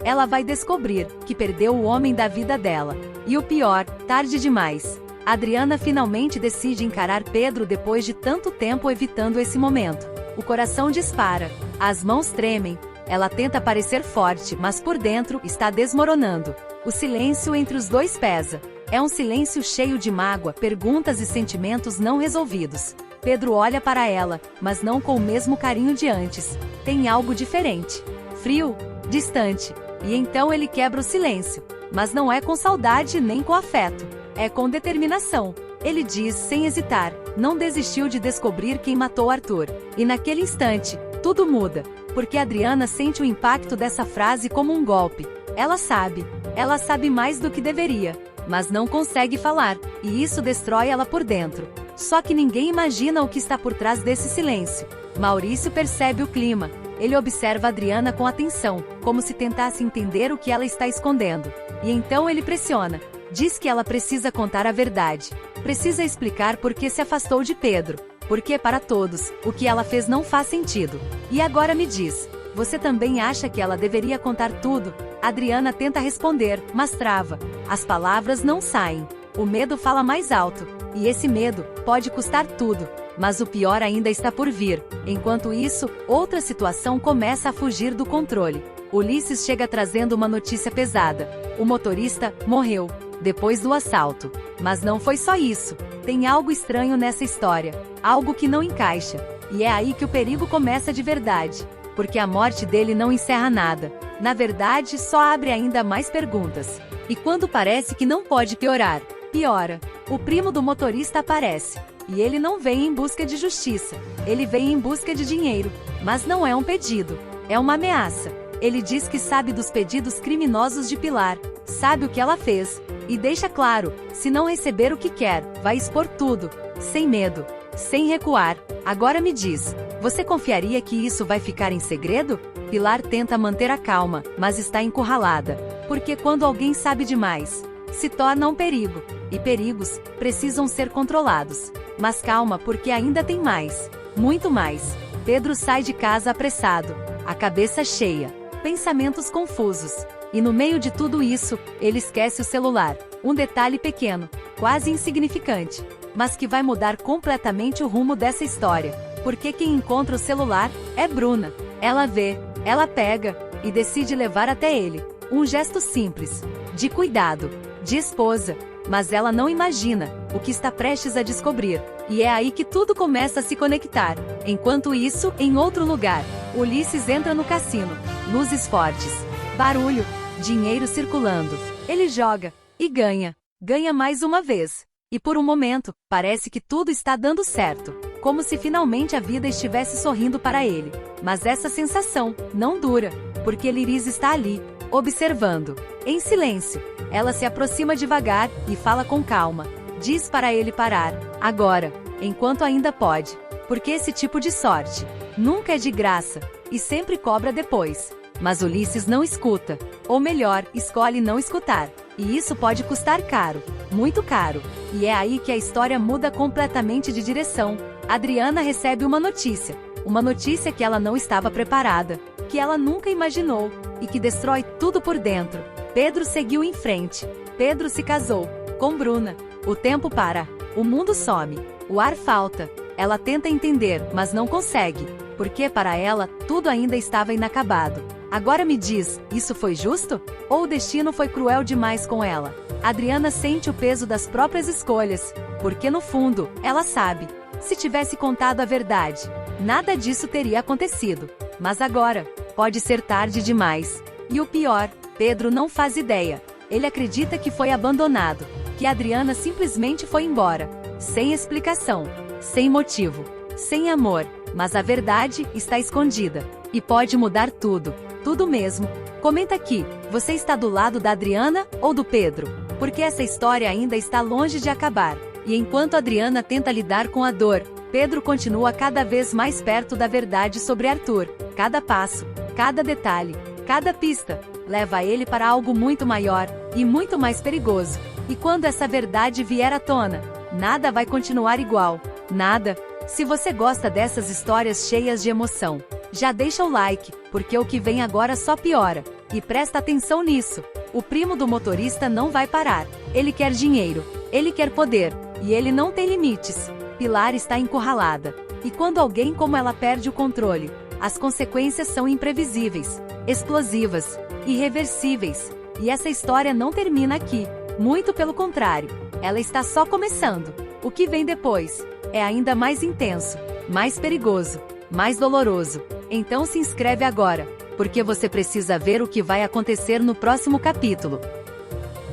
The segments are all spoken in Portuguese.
ela vai descobrir que perdeu o homem da vida dela. E o pior, tarde demais. Adriana finalmente decide encarar Pedro depois de tanto tempo evitando esse momento. O coração dispara, as mãos tremem, ela tenta parecer forte, mas por dentro está desmoronando. O silêncio entre os dois pesa. É um silêncio cheio de mágoa, perguntas e sentimentos não resolvidos. Pedro olha para ela, mas não com o mesmo carinho de antes. Tem algo diferente. Frio, distante. E então ele quebra o silêncio. Mas não é com saudade nem com afeto. É com determinação. Ele diz sem hesitar, não desistiu de descobrir quem matou Arthur. E naquele instante, tudo muda. Porque Adriana sente o impacto dessa frase como um golpe. Ela sabe mais do que deveria. Mas não consegue falar, e isso destrói ela por dentro. Só que ninguém imagina o que está por trás desse silêncio. Maurício percebe o clima. Ele observa Adriana com atenção, como se tentasse entender o que ela está escondendo. E então ele pressiona. Diz que ela precisa contar a verdade. Precisa explicar por que se afastou de Pedro. Porque para todos, o que ela fez não faz sentido. E agora me diz, você também acha que ela deveria contar tudo? Adriana tenta responder, mas trava. As palavras não saem. O medo fala mais alto. E esse medo pode custar tudo. Mas o pior ainda está por vir. Enquanto isso, outra situação começa a fugir do controle. Ulisses chega trazendo uma notícia pesada. O motorista morreu depois do assalto. Mas não foi só isso. Tem algo estranho nessa história. Algo que não encaixa. E é aí que o perigo começa de verdade. Porque a morte dele não encerra nada. Na verdade, só abre ainda mais perguntas. E quando parece que não pode piorar, piora. O primo do motorista aparece. E ele não vem em busca de justiça. Ele vem em busca de dinheiro. Mas não é um pedido. É uma ameaça. Ele diz que sabe dos pedidos criminosos de Pilar. Sabe o que ela fez. E deixa claro, se não receber o que quer, vai expor tudo. Sem medo. Sem recuar. Agora me diz, você confiaria que isso vai ficar em segredo? Pilar tenta manter a calma, mas está encurralada. Porque quando alguém sabe demais, se torna um perigo. E perigos precisam ser controlados. Mas calma, porque ainda tem mais. Muito mais. Pedro sai de casa apressado, a cabeça cheia, pensamentos confusos. E no meio de tudo isso, ele esquece o celular. Um detalhe pequeno, quase insignificante, mas que vai mudar completamente o rumo dessa história. Porque quem encontra o celular é Bruna. Ela vê, ela pega e decide levar até ele. Um gesto simples, de cuidado, de esposa. Mas ela não imagina o que está prestes a descobrir. E é aí que tudo começa a se conectar. Enquanto isso, em outro lugar, Ulisses entra no cassino. Luzes fortes, barulho, dinheiro circulando. Ele joga e ganha. Ganha mais uma vez. E por um momento, parece que tudo está dando certo. Como se finalmente a vida estivesse sorrindo para ele. Mas essa sensação não dura. Porque Liris está ali, observando. Em silêncio. Ela se aproxima devagar e fala com calma. Diz para ele parar, agora, enquanto ainda pode. Porque esse tipo de sorte nunca é de graça e sempre cobra depois. Mas Ulisses não escuta. Ou melhor, escolhe não escutar. E isso pode custar caro. Muito caro. E é aí que a história muda completamente de direção. Adriana recebe uma notícia. Uma notícia que ela não estava preparada. Que ela nunca imaginou. E que destrói tudo por dentro. Pedro seguiu em frente. Pedro se casou com Bruna. O tempo para. O mundo some. O ar falta. Ela tenta entender, mas não consegue. Porque para ela, tudo ainda estava inacabado. Agora me diz, isso foi justo? Ou o destino foi cruel demais com ela? Adriana sente o peso das próprias escolhas. Porque no fundo, ela sabe. Se tivesse contado a verdade, nada disso teria acontecido. Mas agora, pode ser tarde demais. E o pior, Pedro não faz ideia. Ele acredita que foi abandonado. Que Adriana simplesmente foi embora. Sem explicação. Sem motivo. Sem amor. Mas a verdade está escondida. E pode mudar tudo. Tudo mesmo. Comenta aqui, você está do lado da Adriana ou do Pedro? Porque essa história ainda está longe de acabar. E enquanto Adriana tenta lidar com a dor, Pedro continua cada vez mais perto da verdade sobre Arthur. Cada passo, cada detalhe, cada pista, leva ele para algo muito maior e muito mais perigoso. E quando essa verdade vier à tona, nada vai continuar igual. Nada. Se você gosta dessas histórias cheias de emoção, já deixa o like, porque o que vem agora só piora. E presta atenção nisso. O primo do motorista não vai parar. Ele quer dinheiro. Ele quer poder. E ele não tem limites. Pilar está encurralada. E quando alguém como ela perde o controle, as consequências são imprevisíveis, explosivas, irreversíveis. E essa história não termina aqui. Muito pelo contrário. Ela está só começando. O que vem depois é ainda mais intenso, mais perigoso, mais doloroso. Então se inscreve agora, porque você precisa ver o que vai acontecer no próximo capítulo.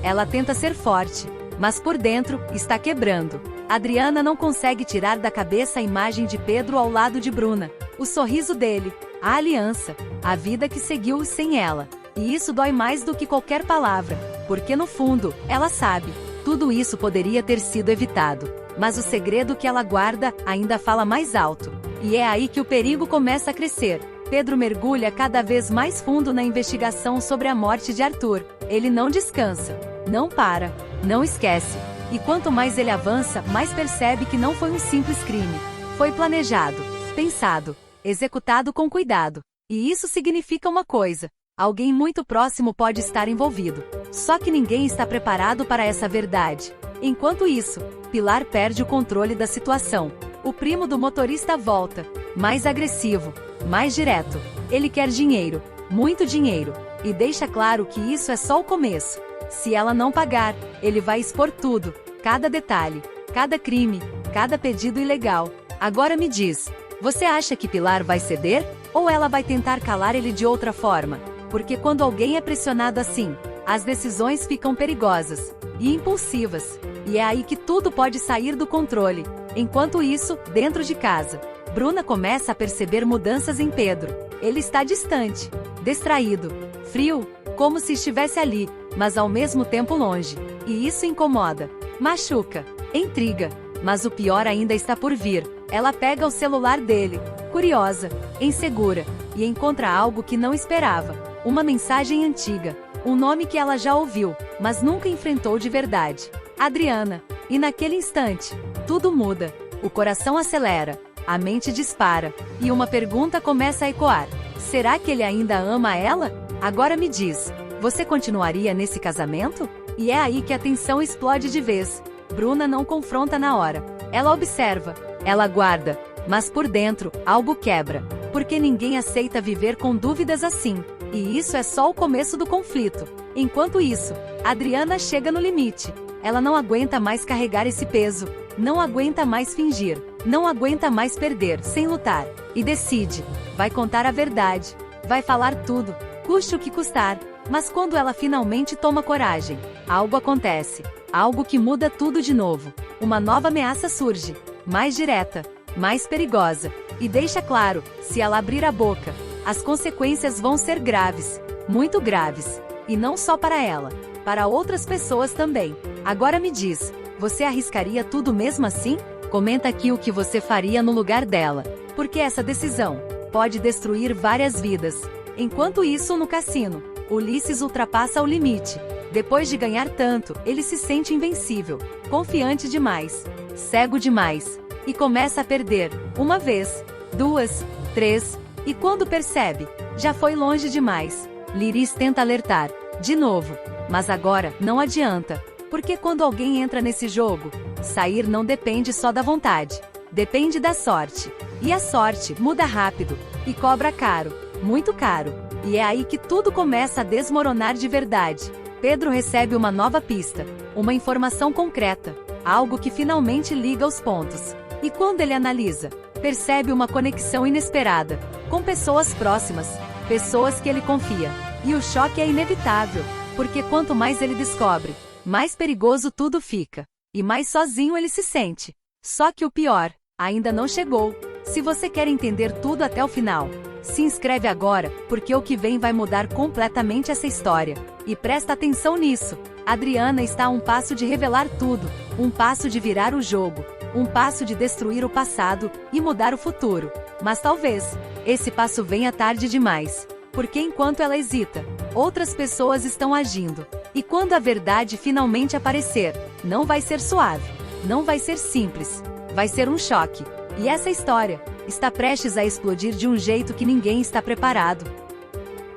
Ela tenta ser forte, mas por dentro, está quebrando. Adriana não consegue tirar da cabeça a imagem de Pedro ao lado de Bruna. O sorriso dele, a aliança, a vida que seguiu sem ela. E isso dói mais do que qualquer palavra, porque no fundo, ela sabe, tudo isso poderia ter sido evitado. Mas o segredo que ela guarda ainda fala mais alto. E é aí que o perigo começa a crescer. Pedro mergulha cada vez mais fundo na investigação sobre a morte de Arthur. Ele não descansa, não para, não esquece. E quanto mais ele avança, mais percebe que não foi um simples crime. Foi planejado, pensado, executado com cuidado. E isso significa uma coisa: alguém muito próximo pode estar envolvido. Só que ninguém está preparado para essa verdade. Enquanto isso, Pilar perde o controle da situação. O primo do motorista volta, mais agressivo, mais direto. Ele quer dinheiro, muito dinheiro, e deixa claro que isso é só o começo. Se ela não pagar, ele vai expor tudo, cada detalhe, cada crime, cada pedido ilegal. Agora me diz, você acha que Pilar vai ceder? Ou ela vai tentar calar ele de outra forma? Porque quando alguém é pressionado assim, as decisões ficam perigosas e impulsivas. E é aí que tudo pode sair do controle. Enquanto isso, dentro de casa, Bruna começa a perceber mudanças em Pedro. Ele está distante, distraído, frio, como se estivesse ali, mas ao mesmo tempo longe. E isso incomoda, machuca, intriga. Mas o pior ainda está por vir. Ela pega o celular dele, curiosa, insegura, e encontra algo que não esperava. Uma mensagem antiga, um nome que ela já ouviu, mas nunca enfrentou de verdade. Adriana. E naquele instante, tudo muda. O coração acelera, a mente dispara, e uma pergunta começa a ecoar. Será que ele ainda ama ela? Agora me diz, você continuaria nesse casamento? E é aí que a tensão explode de vez. Bruna não confronta na hora. Ela observa, ela guarda, mas por dentro, algo quebra. Porque ninguém aceita viver com dúvidas assim. E isso é só o começo do conflito. Enquanto isso, Adriana chega no limite. Ela não aguenta mais carregar esse peso, não aguenta mais fingir, não aguenta mais perder sem lutar. E decide, vai contar a verdade, vai falar tudo, custe o que custar. Mas quando ela finalmente toma coragem, algo acontece, algo que muda tudo de novo. Uma nova ameaça surge, mais direta, mais perigosa, e deixa claro, se ela abrir a boca, as consequências vão ser graves, muito graves. E não só para ela, para outras pessoas também. Agora me diz, você arriscaria tudo mesmo assim? Comenta aqui o que você faria no lugar dela, porque essa decisão pode destruir várias vidas. Enquanto isso, no cassino, Ulisses ultrapassa o limite. Depois de ganhar tanto, ele se sente invencível, confiante demais, cego demais, e começa a perder, uma vez, duas, três, e quando percebe, já foi longe demais. Liris tenta alertar, de novo, mas agora não adianta, porque quando alguém entra nesse jogo, sair não depende só da vontade, depende da sorte. E a sorte muda rápido, e cobra caro, muito caro. E é aí que tudo começa a desmoronar de verdade. Pedro recebe uma nova pista, uma informação concreta, algo que finalmente liga os pontos. E quando ele analisa, percebe uma conexão inesperada, com pessoas próximas, pessoas que ele confia. E o choque é inevitável, porque quanto mais ele descobre, mais perigoso tudo fica, e mais sozinho ele se sente. Só que o pior ainda não chegou. Se você quer entender tudo até o final, se inscreve agora, porque o que vem vai mudar completamente essa história. E presta atenção nisso. Adriana está a um passo de revelar tudo, um passo de virar o jogo, um passo de destruir o passado e mudar o futuro. Mas talvez esse passo venha tarde demais, porque enquanto ela hesita, outras pessoas estão agindo. E quando a verdade finalmente aparecer, não vai ser suave, não vai ser simples, vai ser um choque. E essa história está prestes a explodir de um jeito que ninguém está preparado.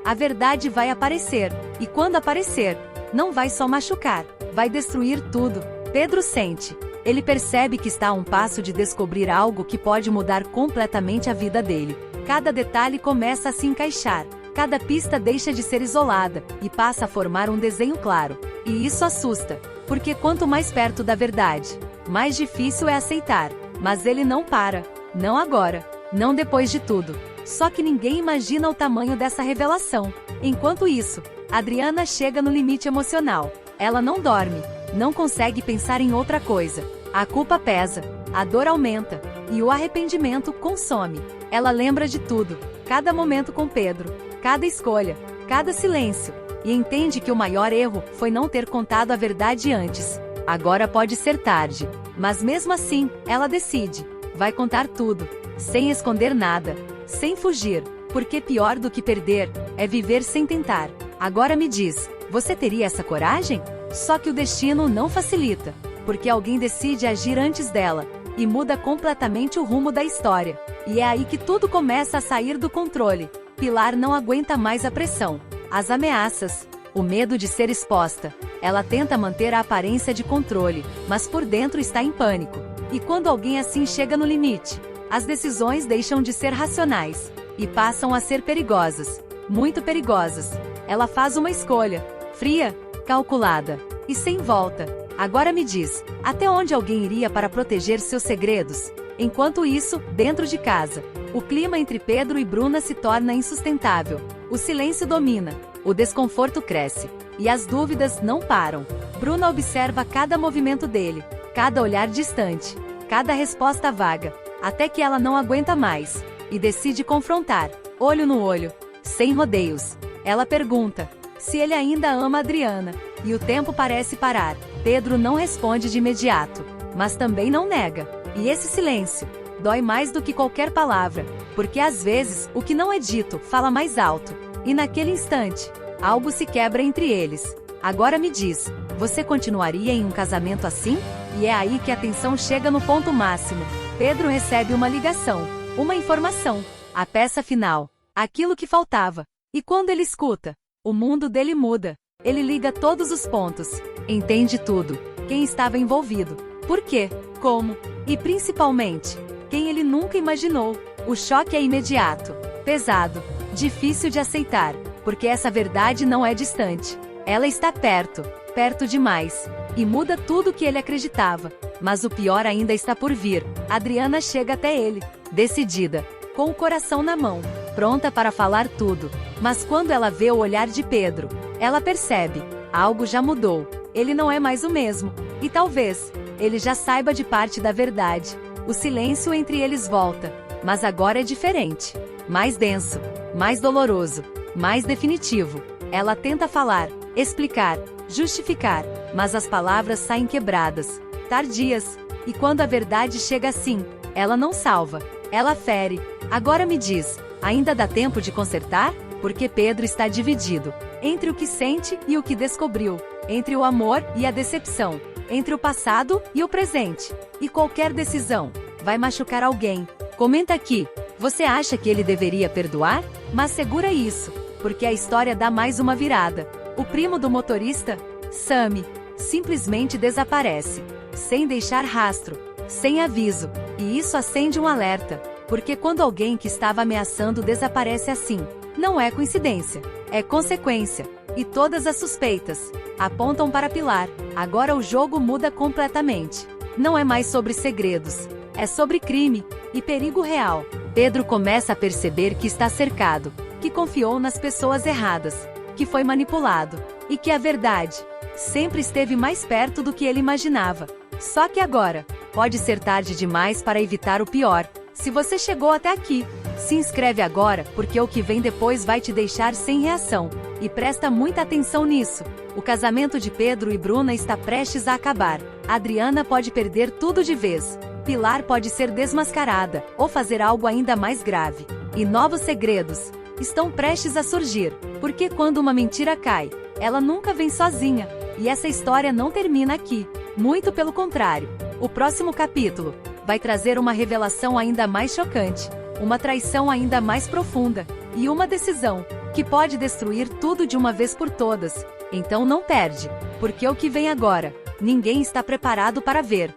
A verdade vai aparecer, e quando aparecer, não vai só machucar, vai destruir tudo. Pedro sente. Ele percebe que está a um passo de descobrir algo que pode mudar completamente a vida dele. Cada detalhe começa a se encaixar, cada pista deixa de ser isolada, e passa a formar um desenho claro. E isso assusta, porque quanto mais perto da verdade, mais difícil é aceitar. Mas ele não para. Não agora. Não depois de tudo. Só que ninguém imagina o tamanho dessa revelação. Enquanto isso, Adriana chega no limite emocional. Ela não dorme, não consegue pensar em outra coisa. A culpa pesa, a dor aumenta, e o arrependimento consome. Ela lembra de tudo, cada momento com Pedro, cada escolha, cada silêncio, e entende que o maior erro foi não ter contado a verdade antes. Agora pode ser tarde, mas mesmo assim, ela decide. Vai contar tudo, sem esconder nada, sem fugir, porque pior do que perder é viver sem tentar. Agora me diz, você teria essa coragem? Só que o destino não facilita, porque alguém decide agir antes dela, e muda completamente o rumo da história. E é aí que tudo começa a sair do controle. Pilar não aguenta mais a pressão, as ameaças, o medo de ser exposta. Ela tenta manter a aparência de controle, mas por dentro está em pânico. E quando alguém assim chega no limite, as decisões deixam de ser racionais, e passam a ser perigosas, muito perigosas. Ela faz uma escolha, fria, calculada, e sem volta. Agora me diz, até onde alguém iria para proteger seus segredos? Enquanto isso, dentro de casa, o clima entre Pedro e Bruna se torna insustentável. O silêncio domina, o desconforto cresce, e as dúvidas não param. Bruna observa cada movimento dele, cada olhar distante, cada resposta vaga, até que ela não aguenta mais, e decide confrontar, olho no olho, sem rodeios. Ela pergunta se ele ainda ama Adriana, e o tempo parece parar. Pedro não responde de imediato, mas também não nega. E esse silêncio dói mais do que qualquer palavra, porque às vezes o que não é dito fala mais alto. E naquele instante, algo se quebra entre eles. Agora me diz, você continuaria em um casamento assim? E é aí que a tensão chega no ponto máximo. Pedro recebe uma ligação, uma informação, a peça final, aquilo que faltava. E quando ele escuta, o mundo dele muda. Ele liga todos os pontos, entende tudo, quem estava envolvido, por quê, como, e principalmente, quem ele nunca imaginou. O choque é imediato, pesado, difícil de aceitar, porque essa verdade não é distante. Ela está perto, perto demais, e muda tudo o que ele acreditava. Mas o pior ainda está por vir. Adriana chega até ele, decidida, com o coração na mão, pronta para falar tudo. Mas quando ela vê o olhar de Pedro, ela percebe, algo já mudou. Ele não é mais o mesmo, e talvez, ele já saiba de parte da verdade. O silêncio entre eles volta, mas agora é diferente. Mais denso, mais doloroso, mais definitivo. Ela tenta falar, explicar, justificar, mas as palavras saem quebradas, tardias, e quando a verdade chega assim, ela não salva, ela fere. Agora me diz, ainda dá tempo de consertar? Porque Pedro está dividido, entre o que sente e o que descobriu, entre o amor e a decepção, entre o passado e o presente. E qualquer decisão vai machucar alguém. Comenta aqui, você acha que ele deveria perdoar? Mas segura isso, porque a história dá mais uma virada. O primo do motorista, Sami, simplesmente desaparece, sem deixar rastro, sem aviso, e isso acende um alerta, porque quando alguém que estava ameaçando desaparece assim, não é coincidência, é consequência, e todas as suspeitas apontam para Pilar. Agora o jogo muda completamente. Não é mais sobre segredos, é sobre crime e perigo real. Pedro começa a perceber que está cercado, que confiou nas pessoas erradas, que foi manipulado, e que a verdade sempre esteve mais perto do que ele imaginava. Só que agora, pode ser tarde demais para evitar o pior. Se você chegou até aqui, se inscreve agora, porque o que vem depois vai te deixar sem reação. E presta muita atenção nisso. O casamento de Pedro e Bruna está prestes a acabar. Adriana pode perder tudo de vez. Pilar pode ser desmascarada, ou fazer algo ainda mais grave. E novos segredos estão prestes a surgir, porque quando uma mentira cai, ela nunca vem sozinha. E essa história não termina aqui. Muito pelo contrário. O próximo capítulo vai trazer uma revelação ainda mais chocante, uma traição ainda mais profunda, e uma decisão que pode destruir tudo de uma vez por todas. Então não perde, porque o que vem agora, ninguém está preparado para ver.